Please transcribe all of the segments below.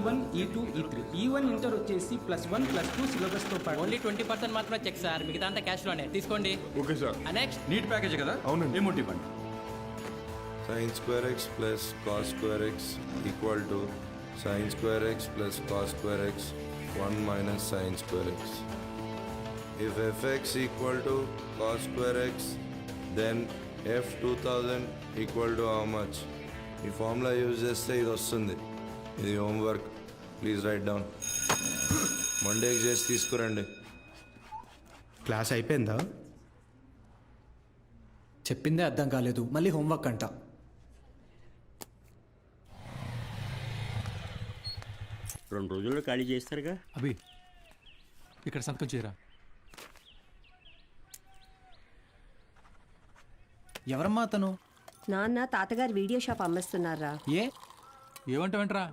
E1, E2, E3. E1 inter వచ్చేసి +1 +2 సిలబస్తో పాటు only 20% మాత్రమే చెక్ సార్, మిగతా అంతా క్యాష్లోనే తీసుకోండి. Okay sir. Next neat package కదా? అవునండి. ఏమోటి ఇవ్వండి. sin square x plus cos square x equal to sin square x plus cos square x 1 minus sin square x. If fx equal to cos square x, then f 2000 equal to how much? ఈ formula use చేస్తే ఇది వస్తుంది. ఇది homework, please right down. మండేకి చేసి తీసుకురండి. Class అయిపోయిందా? చెప్పిందే అర్థం కాలేదు, మళ్ళీ హోంవర్క్ అంట. రెండు రోజుల్లో ఖాళీ చేస్తారుగా. అభి ఇక్కడ సంతకం చేయరా. ఎవరమ్మా అతను? నాన్న తాతగారు వీడియో షాప్ అమ్మేస్తున్నారా? ఏమంటావేంట్రా?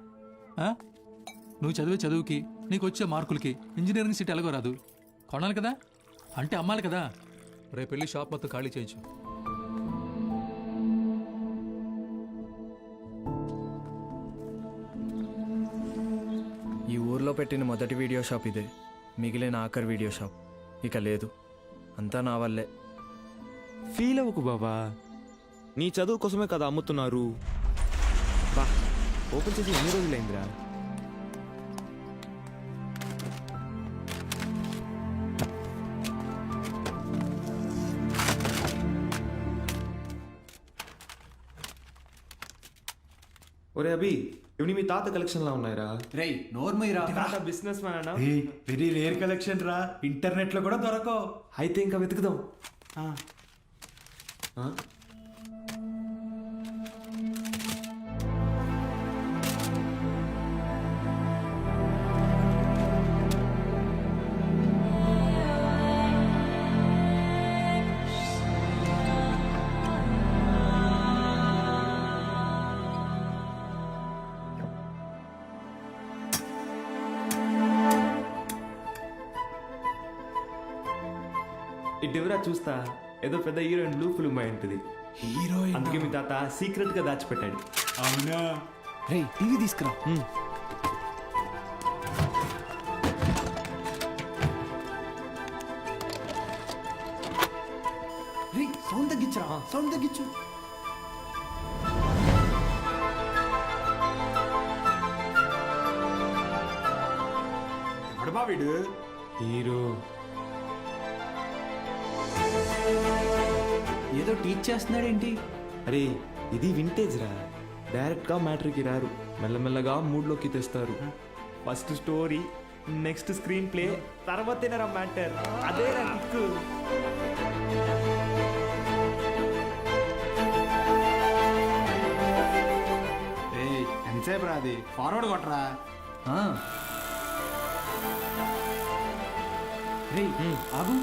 నువ్వు చదివే చదువుకి నీకు వచ్చే మార్కులకి ఇంజనీరింగ్ సీట్ ఎలాగో రాదు. కొనాలి కదా, అంటే అమ్మాలి కదా. రేపు వెళ్ళి షాప్ మొత్తం ఖాళీ చేయించు. ఈ ఊర్లో పెట్టిన మొదటి వీడియో షాప్ ఇదే, మిగిలిన ఆఖరి వీడియో షాప్ ఇక లేదు. అంతా నా వల్లే. ఫీల్ అవ్వకు బాబా, నీ చదువు కోసమే కదా అమ్ముతున్నారు. బా ఓపెన్ చేసి ఎన్ని రోజులైందిరా? ఒరే అభి, ఇవి మీ తాత కలెక్షన్ లా ఉన్నాయిరా. రేయ్ నోర్మయ్యరా, తాత బిజినెస్ మ్యాన్ అన్నా. వెరీ రేర్ కలెక్షన్ రా, ఇంటర్నెట్ లో కూడా దొరకవు. అయితే ఇంకా వెతుకుదాం. ఇటువరా చూస్తా, ఏదో పెద్ద హీరోయిన్ బ్లూ ఫిల్మ్ అయి ఉంటుంది. హీరోయిన్ అందుకే మీ తాత సీక్రెట్ గా దాచిపెట్టాడు. అవునా? రేయ్ టీవీ తీసుకురా. రేయ్ సౌండ్ తగ్గించరా, సౌండ్ తగ్గించు. ఎవడబా వీడు? హీరో ఏదో టీచ్ చేస్తున్నాడేంటి? అరే ఇది వింటేజ్ రా, డైరెక్ట్ గా మ్యాటర్కి రారు, మెల్లమెల్లగా మూడ్లోకి తెస్తారు. First story, next screenplay, తర్వాతేనరా మ్యాటర్. అదే రా కిక్కు. ఎంతసేపు రాది, ఫార్వర్డ్ కొట్టరా. రేయ్ ఆగు,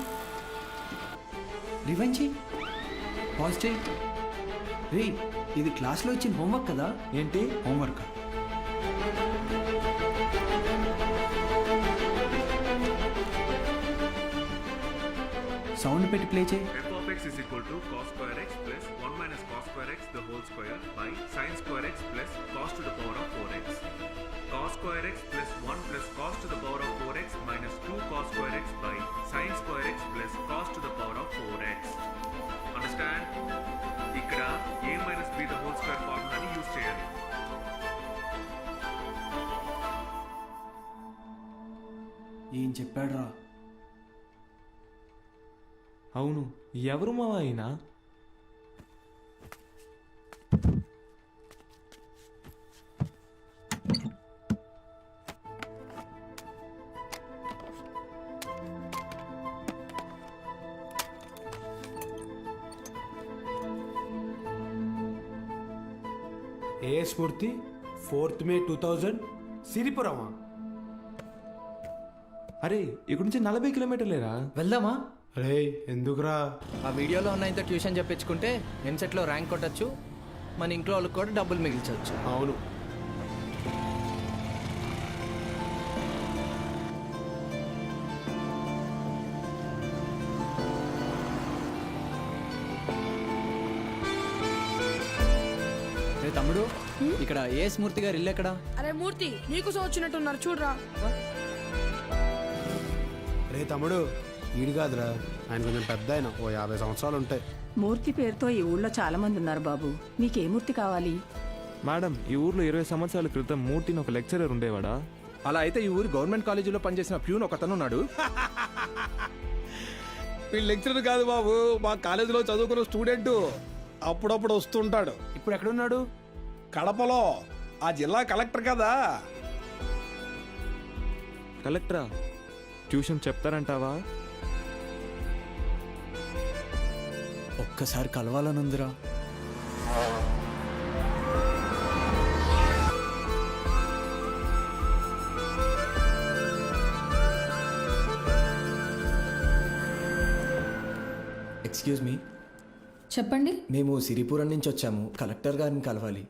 రివైండ్ చెయ్యి, పాజ్ చెయ్యి. రేయ్ ఇది క్లాస్లో ఇచ్చిన హోంవర్క్ కదా? ఏంటి హోంవర్క్. సౌండ్ పెట్టి ప్లే చేయి. f of x is equal to cos square x plus 1 minus cos square x the whole square by sin square x plus cos to the power of 4x. Cos square x plus 1 plus cos to the power of 4x minus 2 cos square x by sin square x plus cos to the power of 4x. Understand? ఇక్కడ a minus b the whole square ఫార్ములాని use చేయాలి. ఏం చెప్పాడు రా? అవును, ఎవరు మావా అయినా? ఏ స్ఫూర్తి 4th May 2000 సిరిపురమా? అరే ఇక్కడ నుంచి 40 కిలోమీటర్లేరా. వెళ్దామా? అరే ఎందుకురా? ఆ వీడియోలో ఉన్న ఇంత ట్యూషన్ చెప్పించుకుంటే ఎంసెట్లో ర్యాంక్ కొట్టచ్చు, మన ఇంట్లో వాళ్ళకి కూడా డబ్బులు మిగిల్చవచ్చు. అవును. తమ్ముడు ఇక్కడ ఏ స్మూర్తి గారు ఇల్లు ఎక్కడ? అరే మూర్తి నీకోసం వచ్చినట్టున్నారు చూడరా. రే తమ్ముడు ఈడు కాదురా, ఆయన కొంచెం పెద్ద ఆయన, ఓ 50 సంవత్సరాలు ఉంటాయి. మూర్తి పేరుతో ఈ ఊళ్ళో చాలా మంది ఉన్నారు బాబు. నీకే మూర్తి కావాలి? మేడం, ఈ ఊర్లో 20 సంవత్సరాల క్రితం మూర్తిని ఒక లెక్చరర్ ఉండేవాడా? అలా అయితే ఈ ఊరు గవర్నమెంట్ కాలేజీలో పనిచేసిన ప్యూన్ ఒకతను ఉన్నాడు. వీళ్ళు లెక్చరర్ కాదు బాబు, మా కాలేజీలో చదువుకున్న స్టూడెంట్. అప్పుడప్పుడు వస్తుంటాడు. ఇప్పుడు ఎక్కడున్నాడు? కడపలో, ఆ జిల్లా కలెక్టర్ కదా. కలెక్టరా? ట్యూషన్ చెప్తారంటావా? ఒక్కసారి కలవాలనుందిరా. ఎక్స్క్యూజ్ మీ, చెప్పండి. మేము సిరిపురం నుంచి వచ్చాము, కలెక్టర్ గారిని కలవాలి.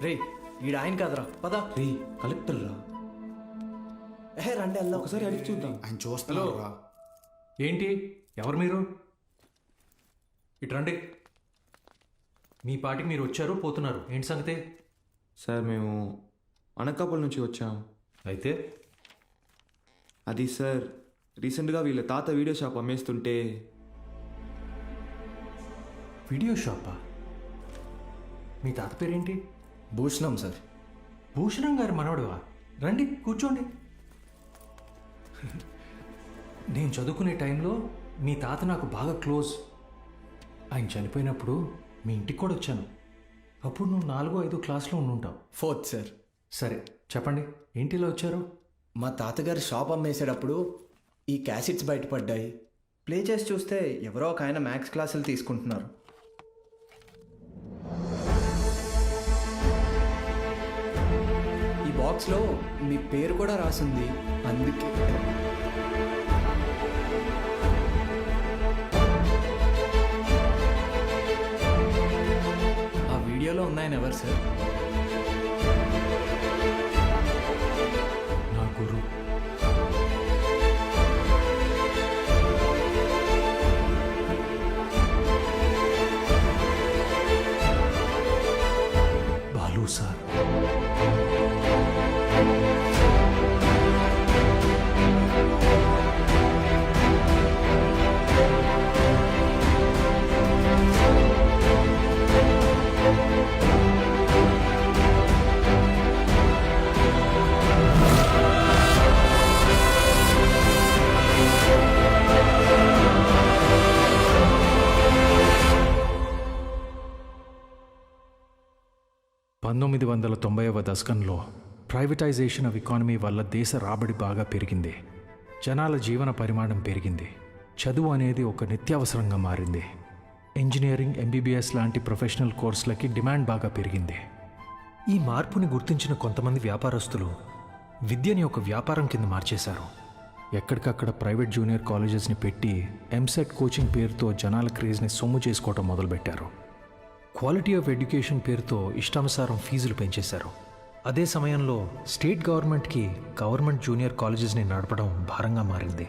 రే ఈడ ఆయన కాదురా, పదా. రే కలెక్టర్ రా. రండి వెళ్దాం. ఒకసారి అడిగి చూద్దాం. ఆయన చూస్తున్నాడు. ఏంటి? ఎవరు మీరు? ఇటు రండి. మీ పాటికి మీరు వచ్చారు, పోతున్నారు. ఏంటి సంగతి? సార్ మేము అనకాపల్లి నుంచి వచ్చాం. అయితే అది సార్, రీసెంట్గా వీళ్ళ తాత వీడియో షాప్ అమ్మేస్తుంటే. వీడియో షాపా? మీ తాత పేరేంటి? భూషణం సార్. భూషణం గారి మనవడువా? రండి కూర్చోండి. నేను చదువుకునే టైంలో మీ తాత నాకు బాగా క్లోజ్. ఆయన చనిపోయినప్పుడు మీ ఇంటికి కూడా వచ్చాను. అప్పుడు నువ్వు 4వ-5వ క్లాస్లో ఉండుంటావు. 4th sir. సరే చెప్పండి, ఏంటి ఇలా వచ్చారు? మా తాతగారు షాప్ అమ్మేసేటప్పుడు ఈ క్యాసెట్స్ బయటపడ్డాయి. ప్లే చేసి చూస్తే ఎవరో ఒక ఆయన మ్యాథ్స్ క్లాసులు తీసుకుంటున్నారు. ఈ బాక్స్లో మీ పేరు కూడా రాసింది, అందుకే. ఆ వీడియోలో ఉన్నాయని ఎవరు సార్? నా గురు. బాలు సార్. దశకంలో ప్రైవేటైజేషన్ ఆఫ్ ఎకానమీ వల్ల దేశ రాబడి బాగా పెరిగింది. జనాల జీవన పరిమాణం పెరిగింది. చదువు అనేది ఒక నిత్యావసరంగా మారింది. ఇంజనీరింగ్, ఎంబీబీఎస్ లాంటి ప్రొఫెషనల్ కోర్సులకి డిమాండ్ బాగా పెరిగింది. ఈ మార్పుని గుర్తించిన కొంతమంది వ్యాపారస్తులు విద్యని ఒక వ్యాపారం కింద మార్చేశారు. ఎక్కడికక్కడ ప్రైవేట్ జూనియర్ కాలేజెస్ని పెట్టి ఎంసెట్ కోచింగ్ పేరుతో జనాల క్రేజ్ని సొమ్ము చేసుకోవటం మొదలుపెట్టారు. క్వాలిటీ ఆఫ్ ఎడ్యుకేషన్ పేరుతో ఇష్టానుసారం ఫీజులు పెంచేశారు. అదే సమయంలో స్టేట్ గవర్నమెంట్కి గవర్నమెంట్ జూనియర్ కాలేజెస్ని నడపడం భారంగా మారింది.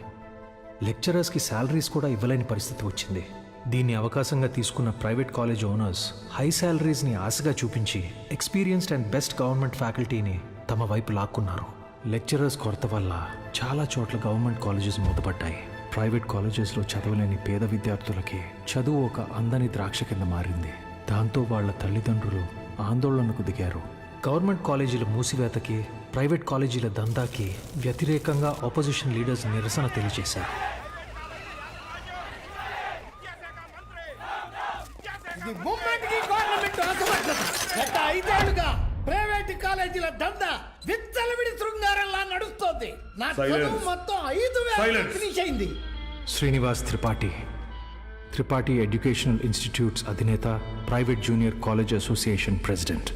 లెక్చరర్స్కి శాలరీస్ కూడా ఇవ్వలేని పరిస్థితి వచ్చింది. దీన్ని అవకాశంగా తీసుకున్న ప్రైవేట్ కాలేజ్ ఓనర్స్ హై శాలరీస్ని ఆశగా చూపించి ఎక్స్పీరియన్స్డ్ అండ్ బెస్ట్ గవర్నమెంట్ ఫ్యాకల్టీని తమ వైపు లాక్కున్నారు. లెక్చరర్స్ కొరత వల్ల చాలా చోట్ల గవర్నమెంట్ కాలేజెస్ మూతపడ్డాయి. ప్రైవేట్ కాలేజెస్లో చదవలేని పేద విద్యార్థులకి చదువు ఒక అందని ద్రాక్ష కింద మారింది. దాంతో వాళ్ల తల్లిదండ్రులు ఆందోళనకు దిగారు. గవర్నమెంట్ కాలేజీల మూసివేతకి, ప్రైవేట్ కాలేజీల దందాకి వ్యతిరేకంగా ఆపోజిషన్ లీడర్స్ నిరసన తెలియజేశారు. ప్రైవేట్ కాలేజీల దందా విచ్చలవిడి శృంగారంలా నడుస్తోంది. నా చదువు మొత్తం 5,000 ఫినిష్ అయింది. శ్రీనివాస్ త్రిపాఠి, త్రిపాఠి ఎడ్యుకేషనల్ ఇన్స్టిట్యూట్స్ అధినేత, private junior college association president.